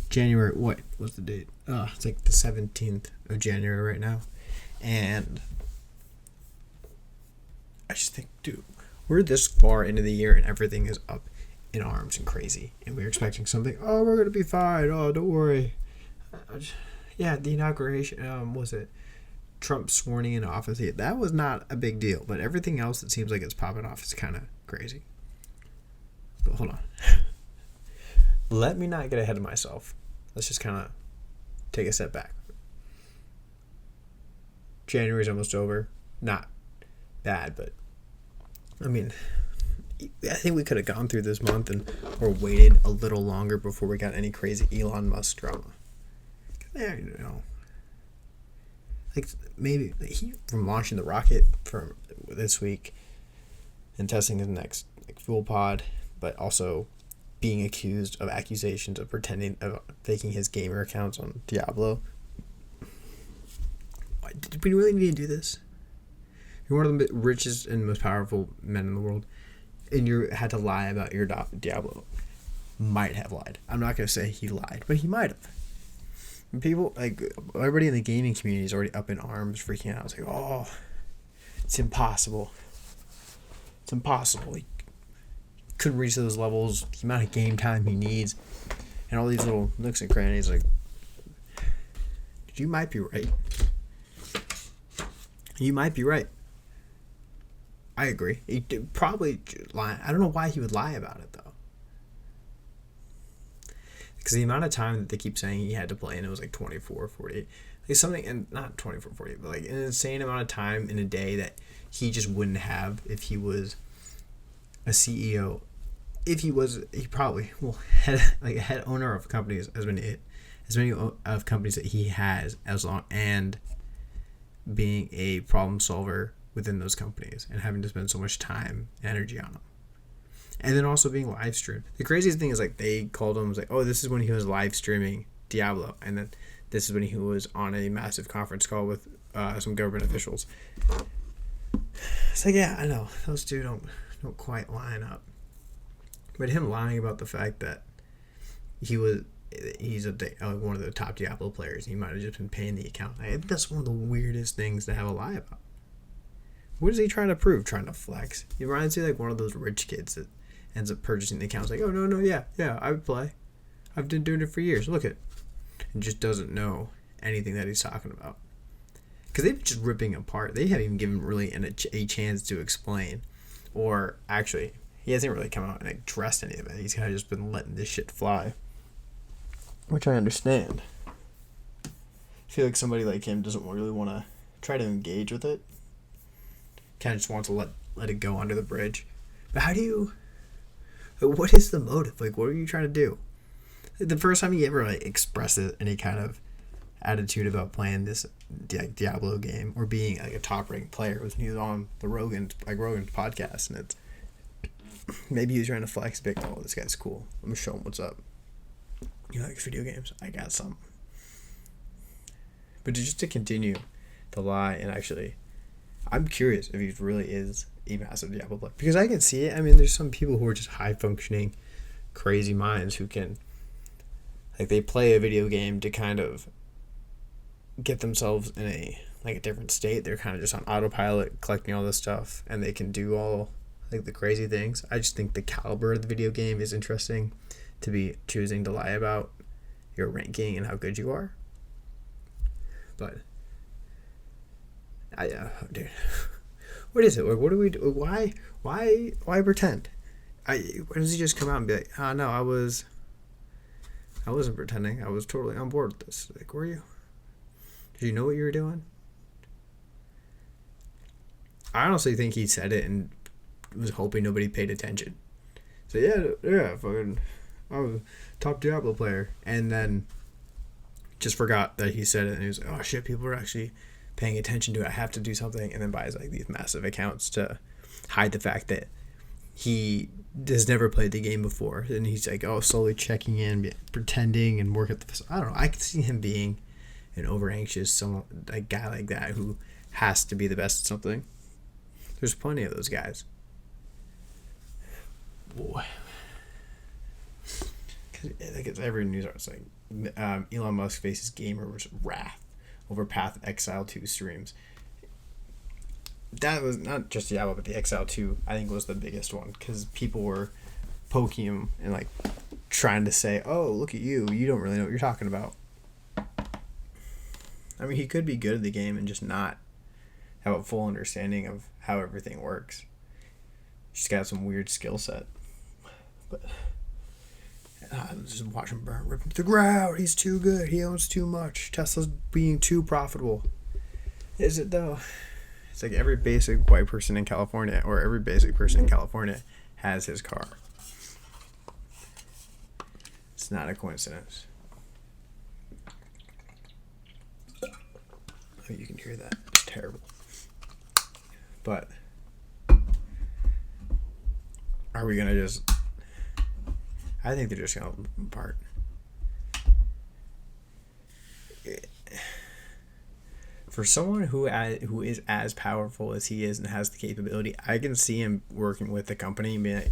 January, what's the date? It's like the 17th of January right now. And I just think, dude, we're this far into the year and everything is up in arms and crazy. And we're expecting something, oh, we're going to be fine. Oh, don't worry. The inauguration, was it Trump sworn in office? Yeah, that was not a big deal. But everything else that seems like it's popping off is kind of crazy. But hold on. Let me not get ahead of myself. Let's just kind of take a step back. January's almost over. Not bad, but I mean, I think we could have gone through this month or waited a little longer before we got any crazy Elon Musk drama. Like maybe from launching the rocket for this week and testing his next fuel pod, but also being accused of accusations of faking his gamer accounts on Diablo. Did we really need to do this? You're one of the richest and most powerful men in the world, and you had to lie about your Diablo. Might have lied. I'm not going to say he lied, but he might have. People, like, everybody in the gaming community is already up in arms, freaking out. It's like, oh, it's impossible. It's impossible. He couldn't reach those levels, the amount of game time he needs, and all these little nooks and crannies. Like, you might be right. You might be right. I agree. He probably lie. I don't know why he would lie about it, though. Because the amount of time that they keep saying he had to play, and it was like 24, 48. Like something, and not 24, 48, but like an insane amount of time in a day that he just wouldn't have if he was a CEO. If he probably head owner of companies as many of companies that he has, and being a problem solver within those companies and having to spend so much time and energy on them. And then also being live streamed. The craziest thing is like they called him, was like, oh, this is when he was live streaming Diablo, and then this is when he was on a massive conference call with some government officials. It's like, yeah, I know those two don't quite line up. But him lying about the fact that he's one of the top Diablo players, he might have just been paying the account. I think that's one of the weirdest things to have a lie about. What is he trying to prove? Trying to flex? He reminds me like one of those rich kids that ends up purchasing the accounts. Like, oh no, yeah, I would play. I've been doing it for years. Look it, and just doesn't know anything that he's talking about. Because they've just ripping apart. They haven't even given really a chance to explain, or actually, he hasn't really come out and addressed any of it. He's kind of just been letting this shit fly, which I understand. I feel like somebody like him doesn't really want to try to engage with it. Kind of just wants to let it go under the bridge. But what is the motive? Like, what are you trying to do? The first time he ever expressed any kind of attitude about playing this Diablo game or being like a top ranked player was when he was on the Rogan's podcast, and it's maybe he was trying to flex big. Oh, this guy's cool. Let me show him what's up. You like video games? I got some. But just to continue the lie, and actually, I'm curious if he really is a massive Diablo player. Because I can see it. I mean, there's some people who are just high-functioning, crazy minds who can, like, they play a video game to kind of get themselves in a different state. They're kind of just on autopilot, collecting all this stuff, and they can do all, like, the crazy things. I just think the caliber of the video game is interesting to be choosing to lie about your ranking and how good you are. But dude, what is it? What do we do? Why pretend? Why does he just come out and be like, oh, no, I wasn't pretending. I was totally on board with this. Like, were you? Did you know what you were doing? I honestly think he said it and was hoping nobody paid attention. So yeah, fucking, I was a top Diablo player, and then just forgot that he said it, and he was like, oh shit, people are actually paying attention to it. I have to do something, and then buys like these massive accounts to hide the fact that he has never played the game before, and he's like, oh, slowly checking in, pretending, and work at the. I don't know. I could see him being an over anxious a guy like that who has to be the best at something. There's plenty of those guys. Boy. Like it's every news article. It's like Elon Musk faces gamers' wrath over Path of Exile 2 streams. That was not just Diablo, but the Exile 2 I think was the biggest one because people were poking him and like trying to say, "Oh, look at you! You don't really know what you're talking about." I mean, he could be good at the game and just not have a full understanding of how everything works. He's got some weird skill set, but just watch him burn, rip him to the ground. He's too good. He owns too much. Tesla's being too profitable. Is it though? It's like every basic white person in California, or every basic person in California, has his car. It's not a coincidence. Oh, you can hear that. It's terrible. But are we gonna just? I think they're just gonna rip them apart. For someone who is as powerful as he is and has the capability, I can see him working with the company and being like,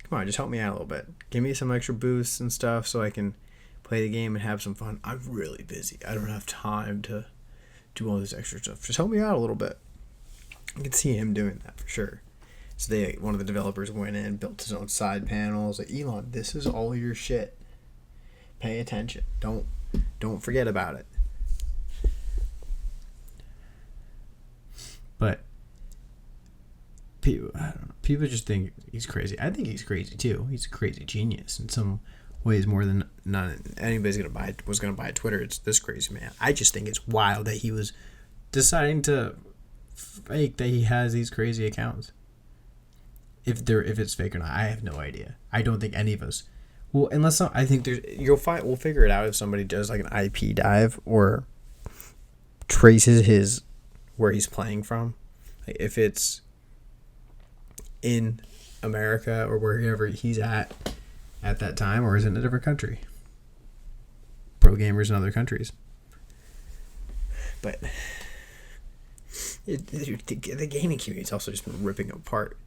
"Come on, just help me out a little bit. Give me some extra boosts and stuff so I can play the game and have some fun. I'm really busy. I don't have time to do all this extra stuff. Just help me out a little bit." I can see him doing that for sure. So one of the developers went in, built his own side panels. Like, Elon, this is all your shit. Pay attention. Don't forget about it. But people, I don't know. People just think he's crazy. I think he's crazy too. He's a crazy genius in some ways more than none. Anybody's was gonna buy Twitter. It's this crazy man. I just think it's wild that he was deciding to fake that he has these crazy accounts. If it's fake or not, I have no idea. I don't think any of us. Well, I think we'll figure it out if somebody does like an IP dive or traces where he's playing from. Like if it's in America or wherever he's at that time, or is it in a different country? Pro gamers in other countries. But the gaming community's also just been ripping apart.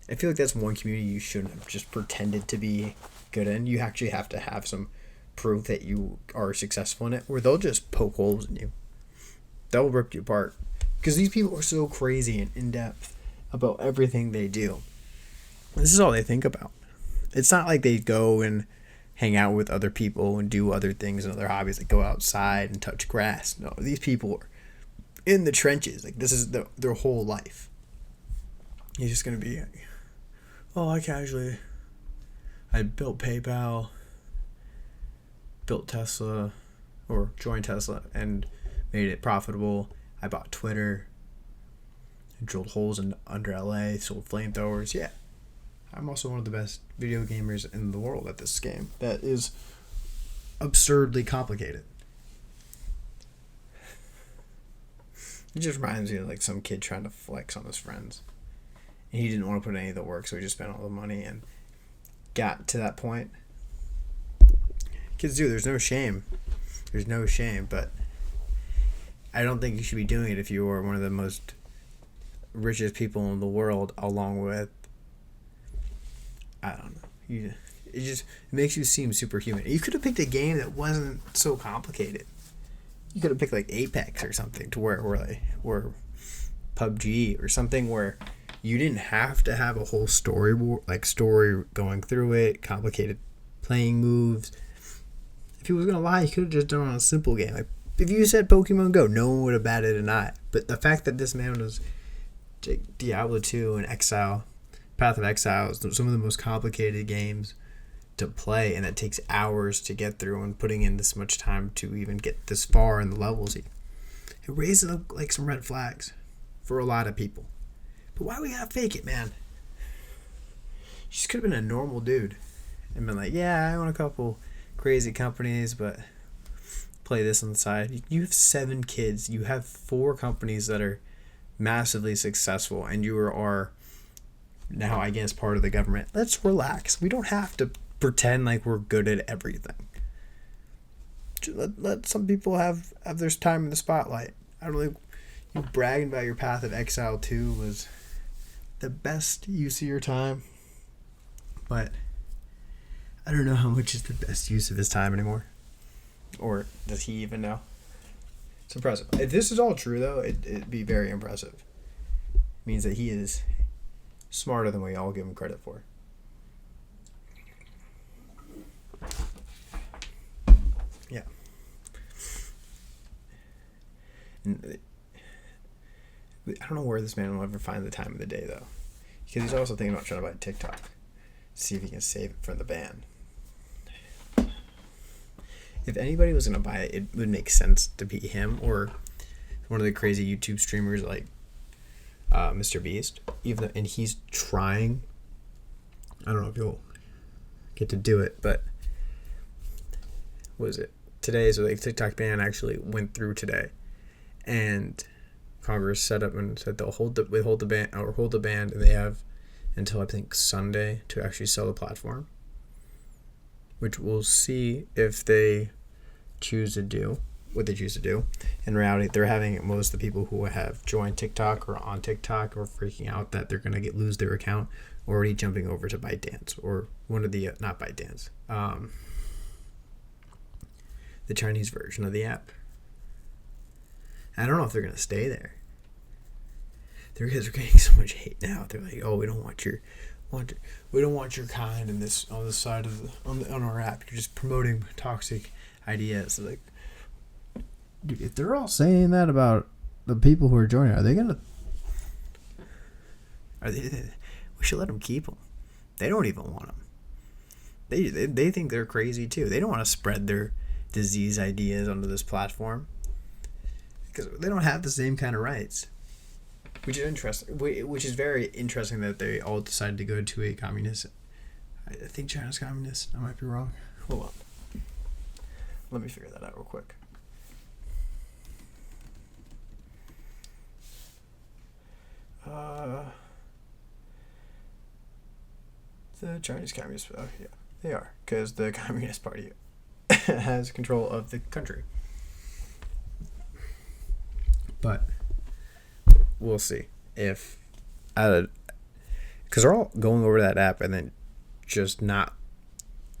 I feel like that's one community you shouldn't have just pretended to be good in. You actually have to have some proof that you are successful in it, or they'll just poke holes in you. They'll rip you apart. Because these people are so crazy and in-depth about everything they do. This is all they think about. It's not like they go and hang out with other people and do other things and other hobbies, like go outside and touch grass. No, these people are in the trenches. Like, this is their whole life. He's just going to be like, "Oh, I built PayPal, built Tesla, or joined Tesla and made it profitable. I bought Twitter, drilled holes under LA, sold flamethrowers." Yeah, I'm also one of the best video gamers in the world at this game. That is absurdly complicated. It just reminds me of like some kid trying to flex on his friends. And he didn't want to put any of the work, so he just spent all the money and got to that point. Kids do. There's no shame. There's no shame, but I don't think you should be doing it if you are one of the most richest people in the world, along with, I don't know. It makes you seem superhuman. You could have picked a game that wasn't so complicated. You could have picked like Apex or something, to where PUBG or something where you didn't have to have a whole story going through it, complicated playing moves. If he was gonna lie, he could have just done it on a simple game. Like, if you said Pokemon Go, no one would have batted an eye. But the fact that this man was Diablo 2 and Exile, Path of Exile, some of the most complicated games to play, and that takes hours to get through, and putting in this much time to even get this far in the levels, it raises up like some red flags for a lot of people. But why we gotta fake it, man? You just could have been a normal dude and been like, "Yeah, I own a couple crazy companies, but play this on the side." You have 7 kids. You have 4 companies that are massively successful, and you are now, I guess, part of the government. Let's relax. We don't have to pretend like we're good at everything. Let some people have their time in the spotlight. I don't think you bragging about your Path of Exile 2 was the best use of your time, but I don't know how much is the best use of his time anymore. Or does he even know? It's impressive. If this is all true, though, it'd be very impressive. It means that he is smarter than we all give him credit for. Yeah. And I don't know where this man will ever find the time of the day, though. Because he's also thinking about trying to buy TikTok. See if he can save it from the ban. If anybody was going to buy it, it would make sense to be him or one of the crazy YouTube streamers like Mr. Beast. And he's trying. I don't know if you'll get to do it, but what is it? Today, so like TikTok ban actually went through today. And Congress set up and said they'll hold the ban, and they have until I think Sunday to actually sell the platform, which we'll see if they choose to do what they choose to do. In reality, they're having most of the people who have joined TikTok or on TikTok or freaking out that they're gonna lose their account already jumping over to ByteDance or one of the not ByteDance, the Chinese version of the app. I don't know if they're gonna stay there. Their kids are getting so much hate now. They're like, "Oh, we don't want your kind in this on the side of on our app. You're just promoting toxic ideas." So like, dude, if they're all saying that about the people who are joining, are they gonna? We should let them keep them. They don't even want them. They think they're crazy too. They don't want to spread their disease ideas onto this platform because they don't have the same kind of rights. Which is interesting. Which is very interesting that they all decided to go to a communist. I think China's communist. I might be wrong. Hold on. Let me figure that out real quick. The Chinese Communist. Yeah, they are, because the Communist Party has control of the country. But we'll see if, because they're all going over that app and then just not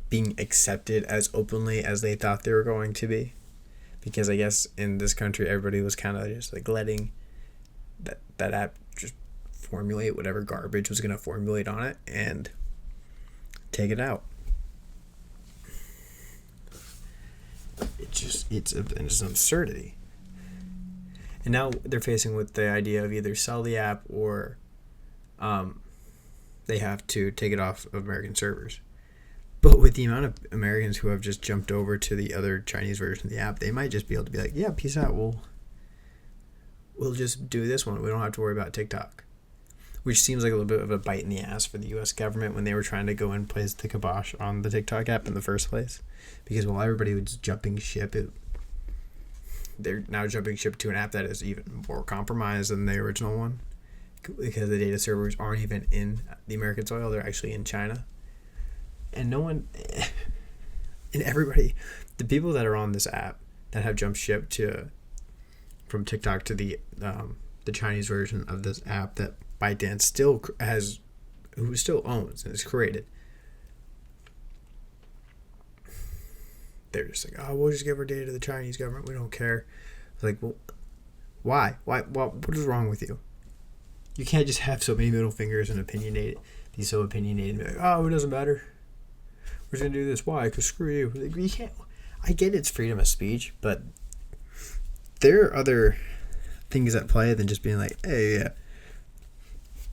being accepted as openly as they thought they were going to be. Because I guess in this country, everybody was kind of just like letting that app just formulate whatever garbage was going to formulate on it and take it out. It's an absurdity. And now they're facing with the idea of either sell the app or they have to take it off of American servers. But with the amount of Americans who have just jumped over to the other Chinese version of the app, they might just be able to be like, yeah, peace out. We'll just do this one. We don't have to worry about TikTok. Which seems like a little bit of a bite in the ass for the U.S. government when they were trying to go and place the kibosh on the TikTok app in the first place. Because while everybody was jumping ship, they're now jumping ship to an app that is even more compromised than the original one. Because the data servers aren't even in the American soil. They're actually in China. And no one... And everybody... The people that are on this app that have jumped ship from TikTok to the Chinese version of this app that ByteDance still owns and is created. They're just like, oh, we'll just give our data to the Chinese government. We don't care. It's like, well, why? What is wrong with you? You can't just have so many middle fingers and be so opinionated and be like, oh, it doesn't matter. We're just going to do this. Why? Because screw you. Like, you can't. I get it's freedom of speech, but there are other things at play than just being like, hey, yeah.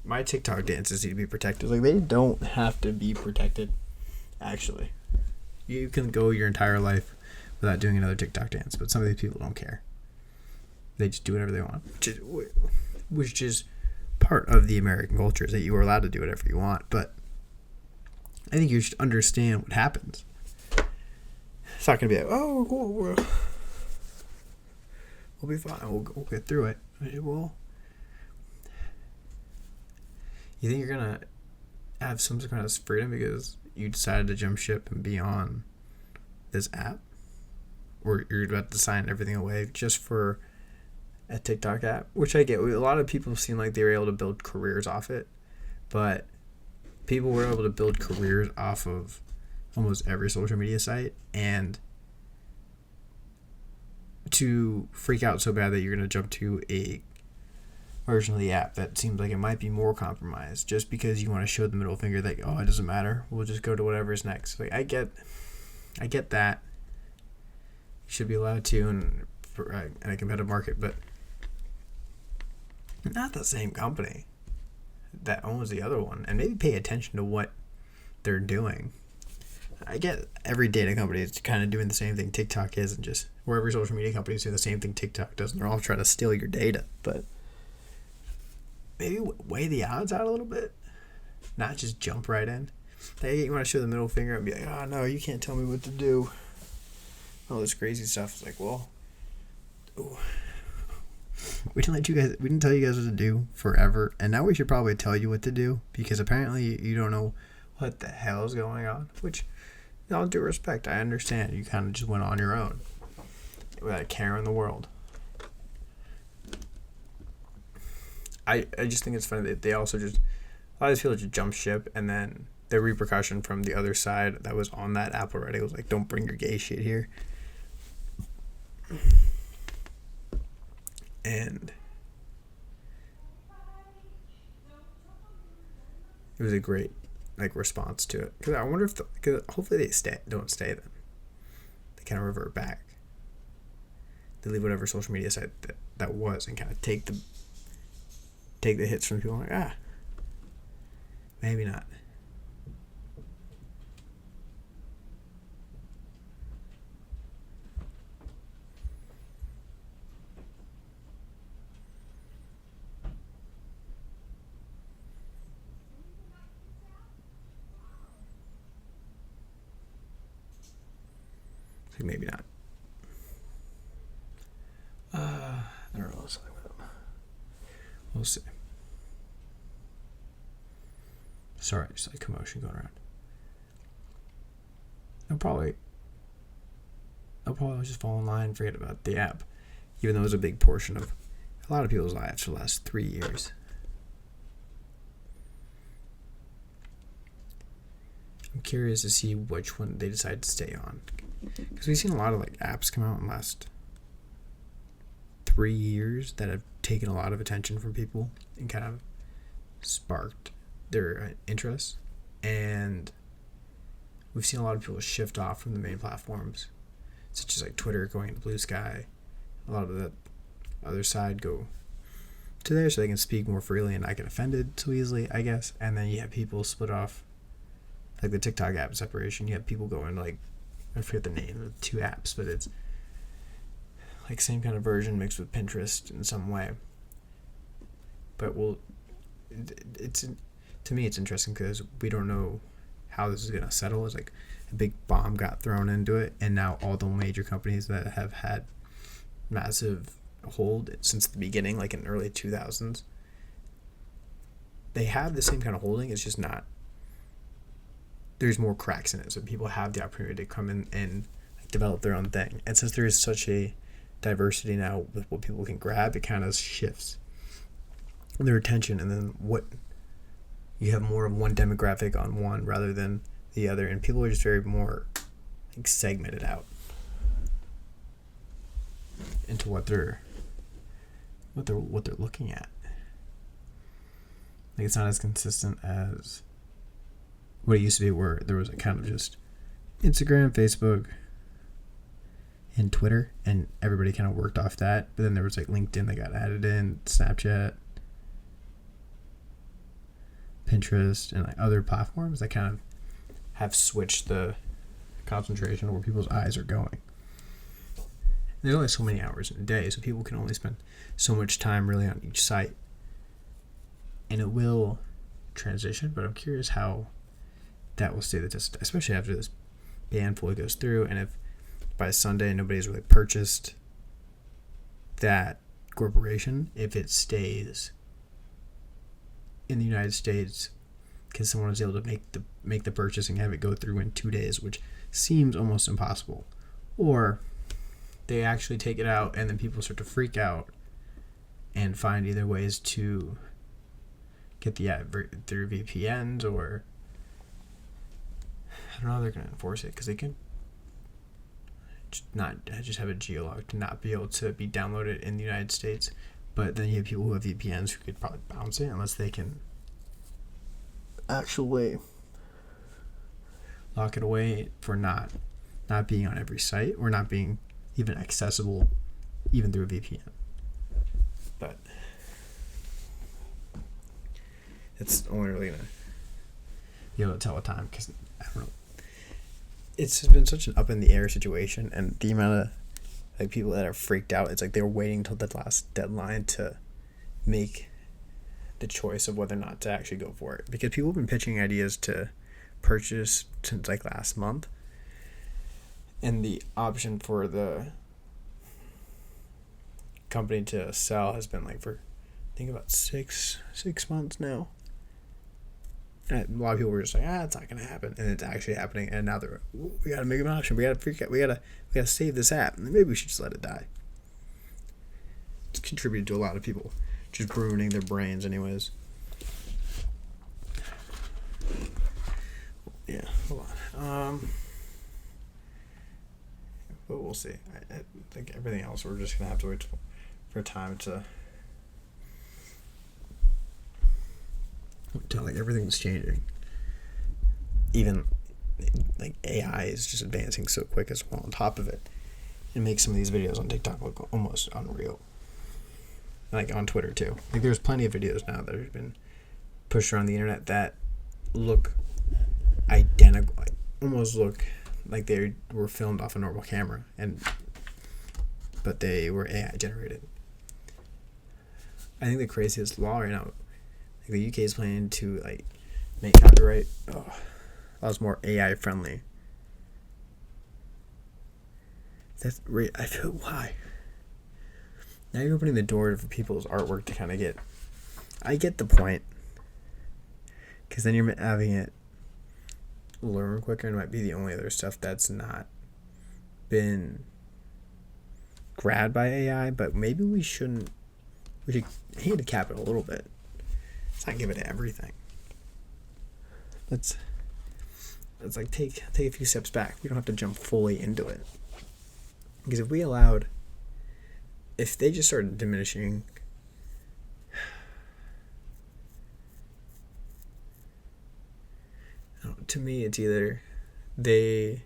My TikTok dances need to be protected. Like, they don't have to be protected, actually. You can go your entire life without doing another TikTok dance, but some of these people don't care. They just do whatever they want, which is part of the American culture, is that you are allowed to do whatever you want, but I think you should understand what happens. It's not going to be like, oh, cool, we'll be fine, we'll get through it. Well, you think you're going to have some kind of freedom because you decided to jump ship and be on this app? Or you're about to sign everything away just for a TikTok app? Which I get. A lot of people seem like they were able to build careers off it. But people were able to build careers off of almost every social media site, and to freak out so bad that you're going to jump to a version of the app that seems like it might be more compromised just because you want to show the middle finger that, oh, it doesn't matter, we'll just go to whatever's next. Like, I get that. You should be allowed to in a competitive market, but not the same company that owns the other one, and maybe pay attention to what they're doing. I get every data company is kind of doing the same thing TikTok is, and just where every social media company is doing the same thing TikTok does, and they're all trying to steal your data. But maybe weigh the odds out a little bit, not just jump right in. Hey, you want to show the middle finger and be like, oh no, you can't tell me what to do. All this crazy stuff. It's like, well, ooh. We didn't tell you guys what to do forever, and now we should probably tell you what to do, because apparently you don't know what the hell is going on. Which, in all due respect, I understand. You kind of just went on your own without a care in the world. I just think it's funny that they also just, a lot of these people just jump ship, and then the repercussion from the other side that was on that app already was like, don't bring your gay shit here. And it was a great response to it, because I wonder if because hopefully they don't stay then. They kind of revert back. They leave whatever social media site that was, and kind of take the hits from people. Like, maybe not. Maybe not. I don't know. We'll see. Sorry, just like commotion going around. I'll probably just fall in line and forget about the app, even though it was a big portion of a lot of people's lives for the last 3 years. I'm curious to see which one they decide to stay on, because we've seen a lot of apps come out in the last 3 years that have taken a lot of attention from people and kind of sparked their interest, and we've seen a lot of people shift off from the main platforms, such as Twitter going to Blue Sky. A lot of the other side go to there so they can speak more freely and not get offended so easily, I guess. And then you have people split off, like the TikTok app separation. You have people going I forget the name of the two apps, but it's same kind of version mixed with Pinterest in some way. But to me it's interesting because we don't know how this is going to settle. It's like a big bomb got thrown into it, and now all the major companies that have had massive hold since the beginning, in the early 2000s, they have the same kind of holding. It's just not, there's more cracks in it, so people have the opportunity to come in and develop their own thing. And since there is such a diversity now with what people can grab, it kind of shifts their attention, and then what you have more of one demographic on one rather than the other, and people are just very more segmented out into what they're looking at. It's not as consistent as what it used to be, where there was a kind of just Instagram, Facebook, and Twitter, and everybody kind of worked off that. But then there was LinkedIn that got added in, Snapchat, Pinterest, and other platforms that kind of have switched the concentration of where people's eyes are going. There's only so many hours in a day, so people can only spend so much time really on each site. And it will transition, but I'm curious how that will stay the test, especially after this ban fully goes through, and if by Sunday nobody's really purchased that corporation, if it stays in the United States, because someone was able to make the purchase and have it go through in 2 days, which seems almost impossible. Or they actually take it out and then people start to freak out and find either ways to get the ad through VPNs, or I don't know how they're gonna enforce it, because they can not just have a geolog to not be able to be downloaded in the United States, but then you have people who have VPNs who could probably bounce it unless they can actually lock it away for not being on every site or not being even accessible even through a VPN. But it's only really gonna be able to tell a time, because I don't know. It's been such an up in the air situation, and the amount of like people that are freaked out. It's like they were waiting till the last deadline to make the choice of whether or not to actually go for it, because people have been pitching ideas to purchase since like last month, and the option for the company to sell has been like for I think about six months now. And a lot of people were just like, it's not gonna happen, and it's actually happening. And now we gotta make an option. We gotta save this app, and maybe we should just let it die. It's contributed to a lot of people just ruining their brains, anyways. Yeah, hold on. But we'll see. I think everything else we're just gonna have to wait for time to. Like everything's changing. Even like AI is just advancing so quick as well. On top of it, it makes some of these videos on TikTok look almost unreal. Like on Twitter too. Like there's plenty of videos now that have been pushed around the internet that look identical, like, almost look like they were filmed off a normal camera, but they were AI generated. I think the craziest law right now. The UK is planning to like make copyright laws more AI friendly. That's right. I feel why. Now you're opening the door for people's artwork to kind of get. I get the point, because then you're having it learn quicker, and it might be the only other stuff that's not been grabbed by AI. But maybe we shouldn't. We should hit the cap it a little bit. Let's not give it everything. Let's like take a few steps back. We don't have to jump fully into it. Because if they just started diminishing, to me it's either they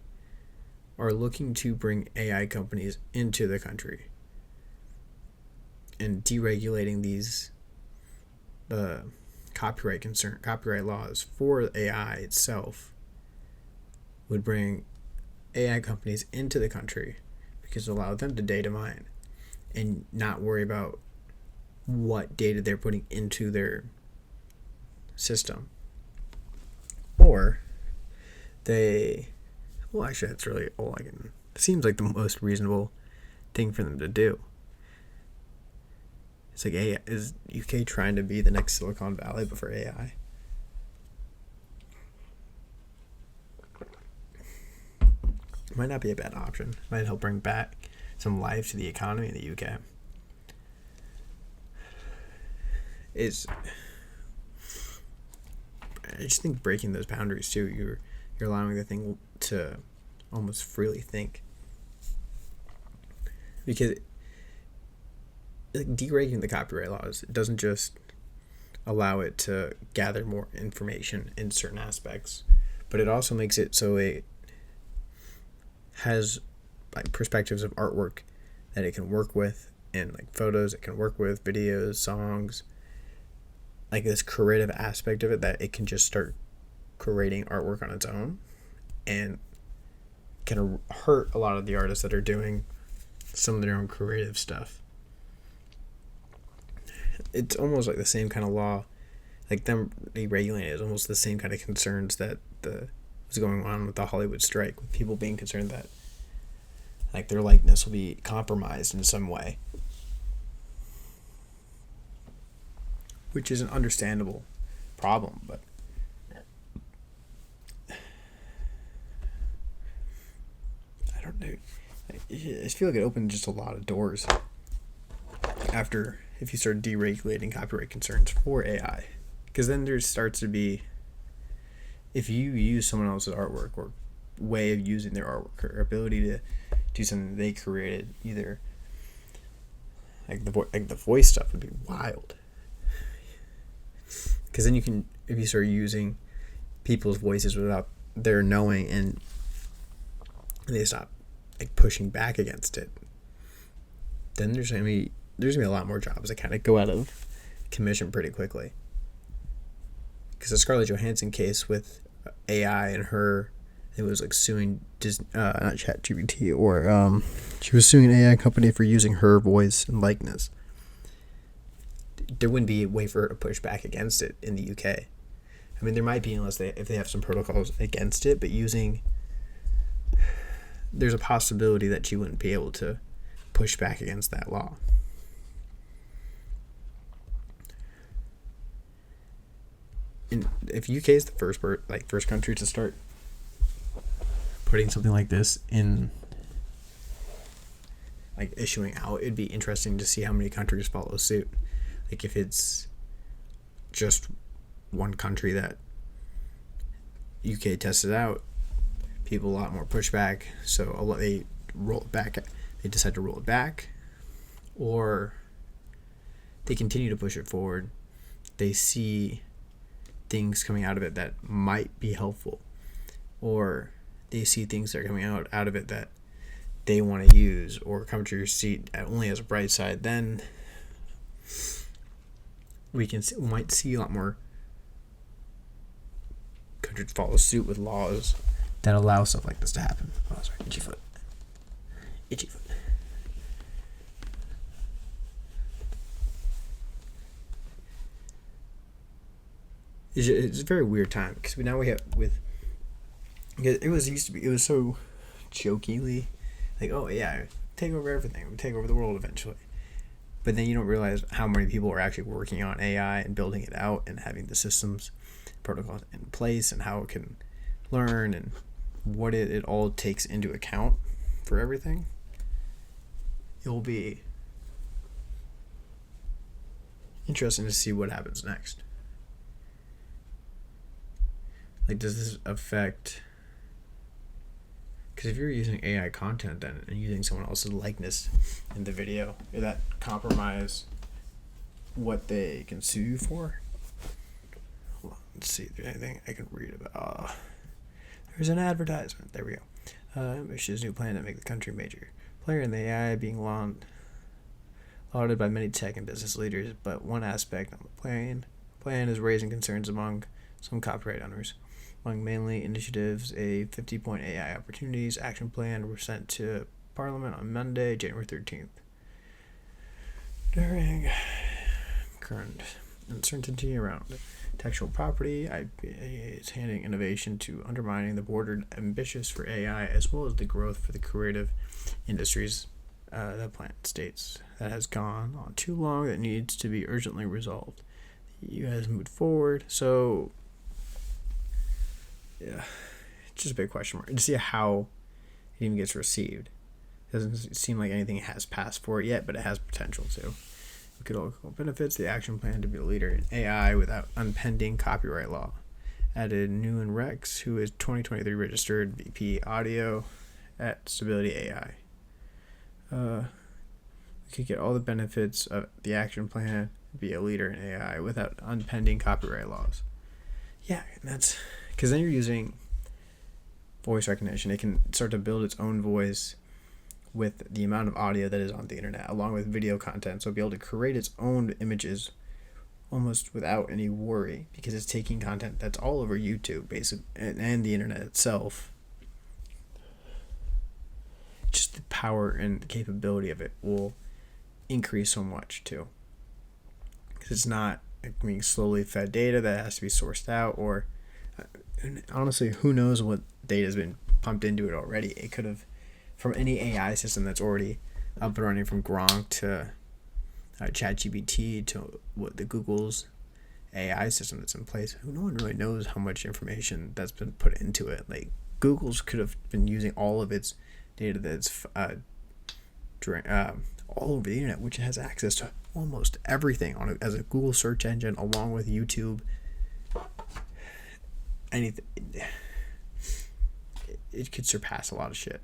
are looking to bring AI companies into the country and deregulating these copyright laws for AI itself would bring AI companies into the country, because it allowed them to data mine and not worry about what data they're putting into their system. Or actually that's really all seems like the most reasonable thing for them to do. It's like, hey, is UK trying to be the next Silicon Valley but for AI? It might not be a bad option. It might help bring back some life to the economy in the UK. I just think breaking those boundaries too, you're allowing the thing to almost freely think. Because like deregulating the copyright laws, it doesn't just allow it to gather more information in certain aspects, but it also makes it so it has like perspectives of artwork that it can work with, and like photos it can work with, videos, songs, like this creative aspect of it that it can just start creating artwork on its own, and can hurt a lot of the artists that are doing some of their own creative stuff. It's almost like the same kind of law, like them deregulating it is almost the same kind of concerns that was going on with the Hollywood strike, with people being concerned that like their likeness will be compromised in some way, which is an understandable problem, but I don't know. I just feel like it opened just a lot of doors if you start deregulating copyright concerns for AI, because then there starts to be, if you use someone else's artwork or way of using their artwork or ability to do something they created. Either like the voice stuff would be wild, because then you can, if you start using people's voices without their knowing, and they stop like pushing back against it, then there's gonna be a lot more jobs that kind of go out of commission pretty quickly. Because the Scarlett Johansson case with AI and her, it was like suing Disney, not ChatGPT, or she was suing an AI company for using her voice and likeness. There wouldn't be a way for her to push back against it in the UK. I mean, there might be, if they have some protocols against it, but there's a possibility that she wouldn't be able to push back against that law. And if UK is the first country to start putting something like this in, like issuing out, it'd be interesting to see how many countries follow suit. Like if it's just one country that UK tested out, people a lot more pushback, so they roll it back. They decide to roll it back, or they continue to push it forward. They see things coming out of it that might be helpful, or they see things that are coming out of it that they want to use or come to your seat only as a bright side. Then we might see a lot more countries follow suit with laws that allow stuff like this to happen. Oh, sorry, itchy foot. It's a very weird time, because it was so jokingly like, oh yeah, take over everything, we take over the world eventually. But then you don't realize how many people are actually working on AI and building it out and having the systems, protocols in place, and how it can learn and what it all takes into account for everything. It will be interesting to see what happens next. Like, does this affect... Because if you're using AI content then and using someone else's likeness in the video, does that compromise what they can sue you for? Hold on, let's see if there's anything I can read about. There's an advertisement. There we go. Ambitious new plan to make the country major player in the AI, being lauded by many tech and business leaders, but one aspect on the plan is raising concerns among some copyright owners. Among mainly initiatives, a 50-point AI opportunities action plan were sent to Parliament on Monday, January 13th. During current uncertainty around intellectual property, IPA is handing innovation to undermining the border ambitious for AI, as well as the growth for the creative industries. The plan states that has gone on too long, that needs to be urgently resolved. The EU has moved forward, so yeah, it's just a big question mark to see how it even gets received. It doesn't seem like anything has passed for it yet, but it has potential to. Look at all benefits. The action plan to be a leader in AI without impending copyright law. Added Nguyen Rex, who is 2023 registered VP Audio at Stability AI. We could get all the benefits of the action plan, be a leader in AI without impending copyright laws. Yeah, and that's because then you're using voice recognition. It can start to build its own voice with the amount of audio that is on the internet, along with video content. So it'll be able to create its own images almost without any worry, because it's taking content that's all over YouTube, basically, and the internet itself. Just the power and the capability of it will increase so much too, because it's not being slowly fed data that has to be sourced out, or honestly, who knows what data has been pumped into it already. It could have, from any AI system that's already up and running, from Gronk to ChatGPT to what the Google's AI system that's in place. No one really knows how much information that's been put into it. Like, Google's could have been using all of its data that's all over the internet, which has access to almost everything on it as a Google search engine, along with YouTube. Anything. it could surpass a lot of shit.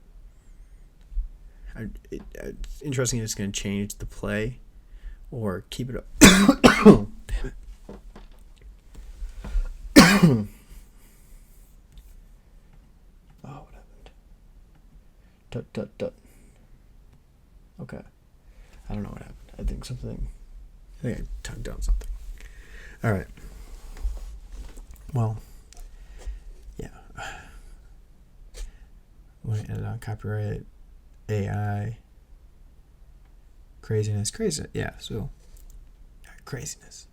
It's interesting if it's going to change the play or keep it up. Damn it. Oh, what happened? Tut. Okay. I don't know what happened. I think I tugged on something. Alright. Well, yeah. We ended on copyright, AI, craziness. Yeah, so craziness.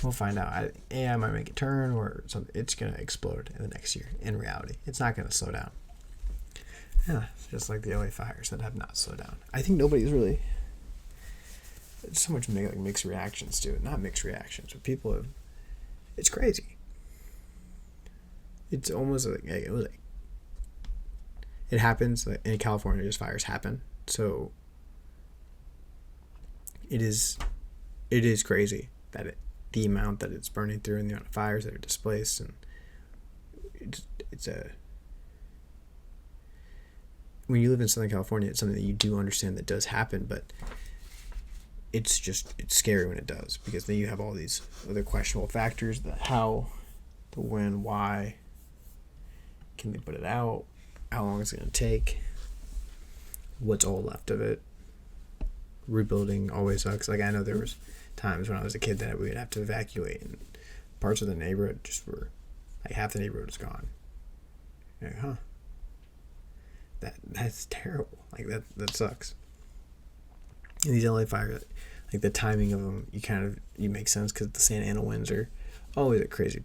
We'll find out. AI might make a turn, or something. It's gonna explode in the next year. In reality, it's not gonna slow down. Yeah, just like the LA fires that have not slowed down. I think nobody's really. There's so much mixed reactions to it. Not mixed reactions, but people have. It's crazy. It's almost like it happens in California. Just fires happen, so it is crazy that the amount that it's burning through and the amount of fires that are displaced, and it's when you live in Southern California, it's something that you do understand that does happen, but it's scary when it does, because then you have all these other questionable factors: the how, the when, why, can they put it out, how long is it going to take, what's all left of it. Rebuilding always sucks. Like, I know there was times when I was a kid that we would have to evacuate, and parts of the neighborhood just were like half the neighborhood was gone. You're like, that's terrible. Like, that sucks. And these LA fires, like the timing of them, you make sense, because the Santa Ana winds are always at crazy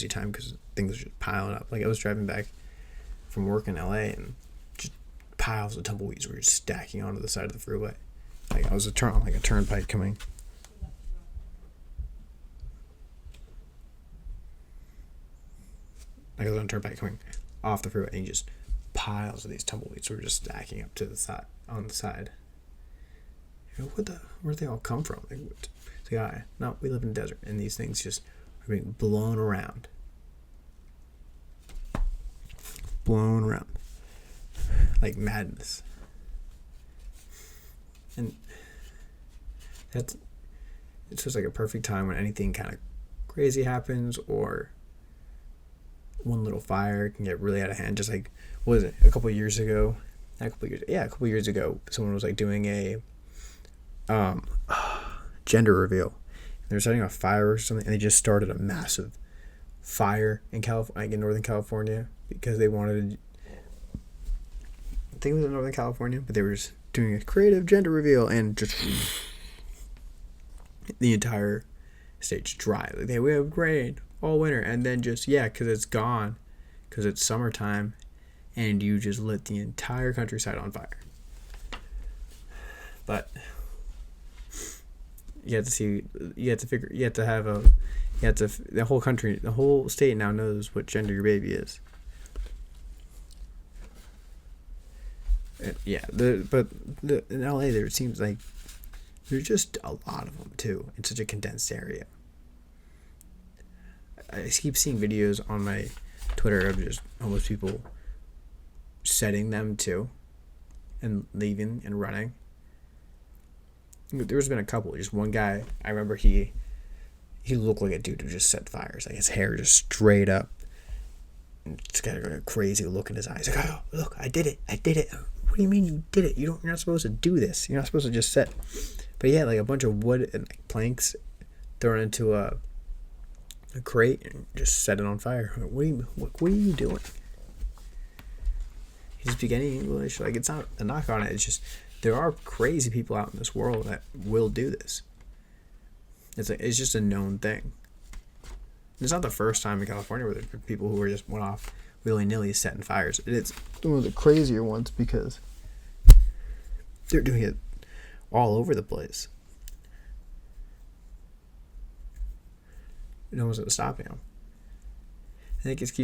time, because things are just piling up. Like, I was driving back from work in LA, and just piles of tumbleweeds were just stacking onto the side of the freeway. Like, I was on a turnpike coming. Like, I was on a turnpike coming off the freeway, and just piles of these tumbleweeds were just stacking up to the side, on the side. You know, where'd they all come from? Like, it's like, no, we live in the desert, and these things just are being blown around. Like madness. And it's just like a perfect time when anything kind of crazy happens, or one little fire can get really out of hand. Just like, what was it, a couple years ago, someone was like doing a gender reveal. They were setting off fireworks or something, and they just started a massive fire in Northern California, because they wanted, I think it was in Northern California, but they were just doing a creative gender reveal, and just the entire state's dry. Like, we have rain all winter, and then just, because it's gone, because it's summertime, and you just lit the entire countryside on fire. But the whole country, the whole state now knows what gender your baby is. In LA, there seems like there's just a lot of them too, in such a condensed area. I keep seeing videos on my Twitter of just homeless people setting them too, and leaving and running. There's been a couple. Just one guy, I remember he looked like a dude who just set fires. Like, his hair just straight up, and just got a crazy look in his eyes. Like, oh, look, I did it. What do you mean you did it? You're not supposed to do this. You're not supposed to just set. But he had like a bunch of wood and like planks thrown into a crate and just set it on fire. What are you doing? He's beginning English. Like, it's not a knock on it. It's just, there are crazy people out in this world that will do this. It's just a known thing. It's not the first time in California where there's been people who just went off willy-nilly setting fires. It's one of the crazier ones, because they're doing it all over the place. No one's stopping them. I think it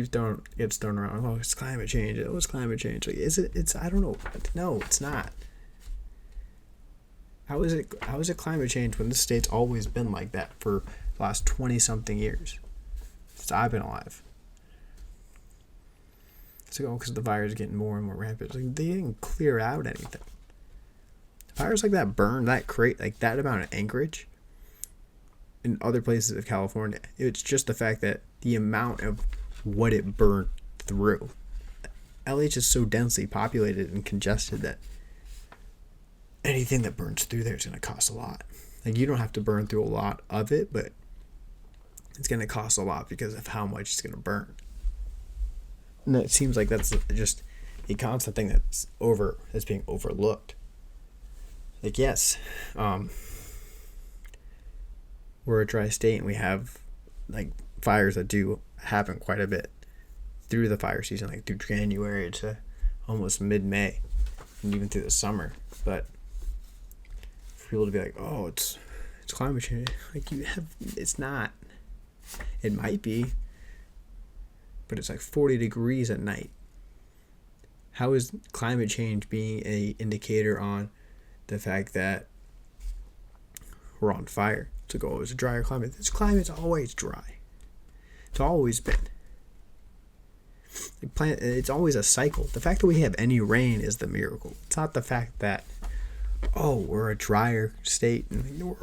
gets thrown around. Oh, it's climate change. Oh, it's climate change. Like, is it? I don't know. No, it's not. How is it climate change when this state's always been like that for the last 20-something years since I've been alive? It's like, oh, because the fire is getting more and more rampant. It's like, they didn't clear out anything. Fires like that burn that like that amount of Anchorage in other places of California. It's just the fact that the amount of what it burned through. LH is so densely populated and congested that anything that burns through there is going to cost a lot. Like, you don't have to burn through a lot of it, but it's going to cost a lot because of how much it's going to burn. And it seems like that's just a constant thing that's being overlooked. Like, yes, we're a dry state and we have like fires that do happen quite a bit through the fire season, like through January to almost mid-May and even through the summer. But for people to be like, oh, it's climate change, like, it's not. It might be, but it's like 40 degrees at night. How is climate change being a indicator on the fact that we're on fire? To go, oh, it's a drier climate. This climate's always dry. It's always been. It's always a cycle. The fact that we have any rain is the miracle. It's not the fact that, oh, we're a drier state and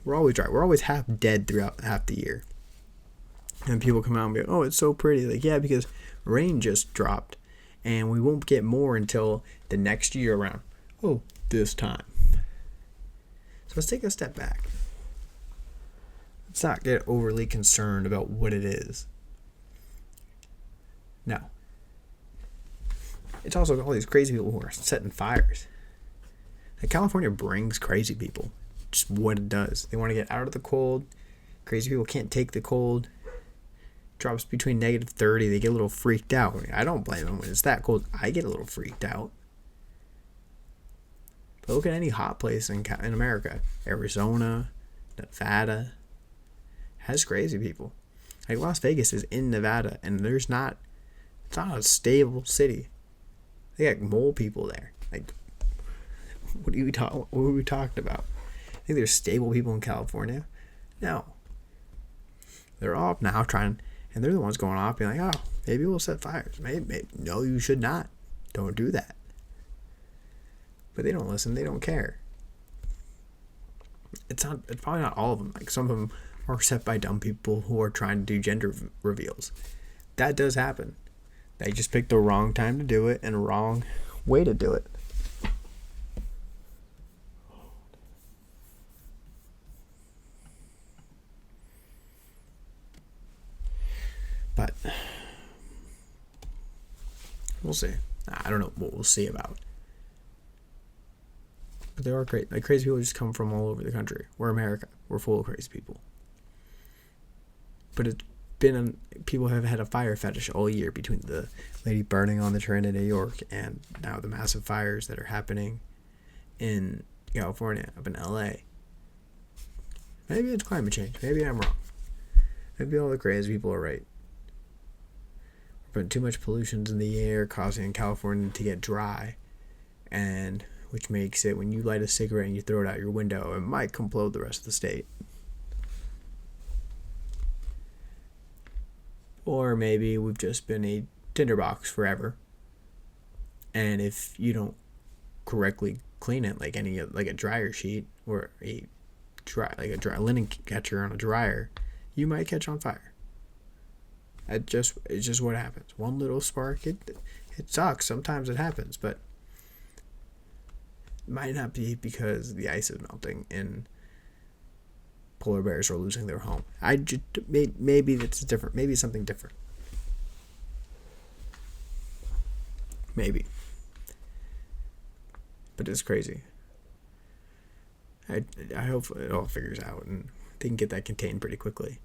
we're always dry. We're always half dead throughout half the year. And people come out and be like, oh, it's so pretty. Like, yeah, because rain just dropped and we won't get more until the next year around. Oh, this time. So let's take a step back. Let's not get overly concerned about what it is. No. It's also all these crazy people who are setting fires. Like, California brings crazy people. Just what it does. They want to get out of the cold. Crazy people can't take the cold. Drops between -30. They get a little freaked out. I don't blame them. When it's that cold, I get a little freaked out. But look at any hot place in America. Arizona, Nevada. Has crazy people. Like, Las Vegas is in Nevada, and it's not a stable city. They got mole people there. Like, what are we talking about? I think there's stable people in California. No, they're all now trying, and they're the ones going off being like, oh, maybe we'll set fires. Maybe. No, you should not. Don't do that. But they don't listen. They don't care. It's probably not all of them. Like, some of them are set by dumb people who are trying to do gender reveals. That does happen. They just picked the wrong time to do it and a wrong way to do it. But we'll see. I don't know what we'll see about. But there are crazy people just come from all over the country. We're America. We're full of crazy people. But it's been people have had a fire fetish all year, between the lady burning on the train in New York and now the massive fires that are happening in California, up in LA. Maybe it's climate change. Maybe I'm wrong. Maybe all the crazy people are right. We're putting too much pollution in the air, causing California to get dry, and which makes it, when you light a cigarette and you throw it out your window, it might implode the rest of the state. Or maybe we've just been a tinderbox forever, and if you don't correctly clean it, like a dryer sheet or a dry linen catcher on a dryer, you might catch on fire. It's just what happens. One little spark, it sucks. Sometimes it happens, but it might not be because the ice is melting and polar bears are losing their home. Maybe it's different. Maybe it's something different. Maybe. But it's crazy. I hope it all figures out and they can get that contained pretty quickly.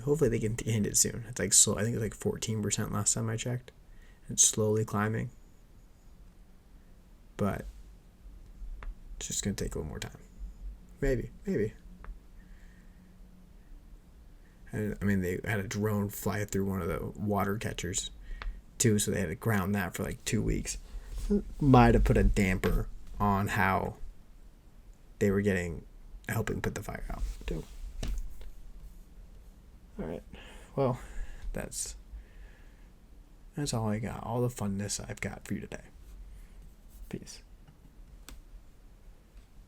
Hopefully they can contain it soon. It's like slow. I think it's like 14% last time I checked. It's slowly climbing. But it's just going to take a little more time. Maybe. I mean, they had a drone fly through one of the water catchers, too, so they had to ground that for like 2 weeks. Might have put a damper on how they were helping put the fire out, too. All right. Well, that's That's all I got. All the funness I've got for you today. Peace.